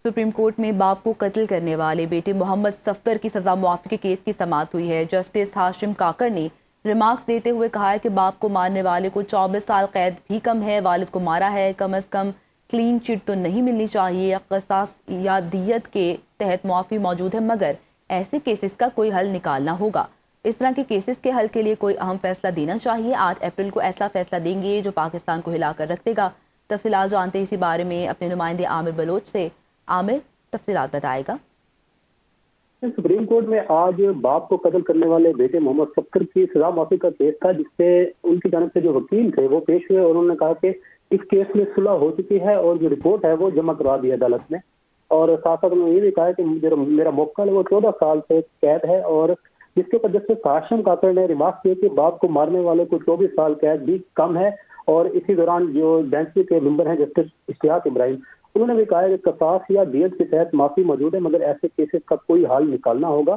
Supreme court میں باپ کو قتل کرنے والے بیٹے محمد صفدر کی سزا معافی کے کیس کی سماعت ہوئی ہے۔ جسٹس ہاشم کاکڑ نے ریمارکس دیتے ہوئے کہا ہے کہ باپ کو مارنے والے کو 24 سال قید بھی کم ہے، والد کو مارا ہے، کم از کم کلین چٹ تو نہیں ملنی چاہیے، یا قصاص یا دیت کے تحت معافی موجود ہے، مگر ایسے کیسز کا کوئی حل نکالنا ہوگا۔ اس طرح کے کیسز کے حل کے لیے کوئی اہم فیصلہ دینا چاہیے۔ 8 اپریل کو ایسا فیصلہ دیں گے جو پاکستان کو ہلا کر رکھ دے گا۔ تفصیلات جانتے ہیں اسی بارے میں اپنے نمائندے عامر بلوچ سے۔ عامر، تفصیلات بتائے گا۔ سپریم کورٹ میں آج باپ کو قتل کرنے والے بیٹے محمد صفدر کی سزا معافی کا کیس تھا، جس سے ان کی جانب سے جو وکیل تھے وہ پیش ہوئے اور انہوں نے کہا کہ اس کیس میں صلح ہو چکی ہے اور جو رپورٹ ہے وہ جمع کروا دی عدالت میں، اور ساتھ ساتھ انہوں نے یہ بھی کہا کہ میرا موکل ہے وہ 14 سال سے قید ہے، اور جس کے اوپر جسٹس ہاشم کاکڑ نے ریمارک کیا کہ باپ کو مارنے والے کو 24 سال قید بھی کم ہے، اور اسی دوران جو بینچ کے ممبر ہیں جسٹس اشتیاق ابراہیم، انہوں نے بھی کہا ہے کہ قصاص یا دیت کے تحت معافی موجود ہے، مگر ایسے کیسز کا کوئی حل نکالنا ہوگا۔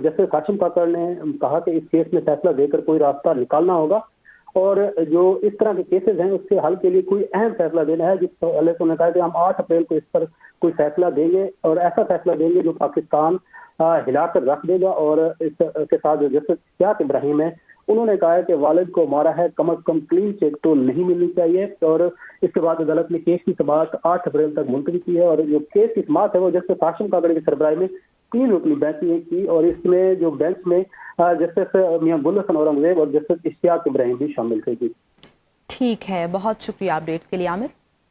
جسٹس ہاشم کاکڑ نے کہا کہ اس کیس میں فیصلہ دے کر کوئی راستہ نکالنا ہوگا، اور جو اس طرح کے کیسز ہیں اس کے حل کے لیے کوئی اہم فیصلہ دینا ہے، جس حوالے سے انہوں نے کہا کہ ہم 8 اپریل کو اس پر کوئی فیصلہ دیں گے، اور ایسا فیصلہ دیں گے جو پاکستان ہلا کر رکھ دے گا۔ اور اس کے ساتھ جو جسٹس اشتیاق ابراہیم ہے، انہوں نے کہا ہے کہ والد کو مارا ہے، کم از کم کلین چٹ تو نہیں ملنی چاہیے، اور اس کے بعد عدالت نے کیس کی سماعت 8 اپریل تک ملتوی کی ہے، اور جو کیس کی سماعت ہے وہ جسٹس ہاشم کاکڑ کی سربراہی میں 3 رکنی بینچ نے کی، اور اس میں جو بینچ میں جسٹس میاں گل حسن اورنگزیب اور جسٹس اشتیاق ابراہیم بھی شامل تھے۔ ٹھیک ہے، بہت شکریہ اپڈیٹس کے لیے عامر۔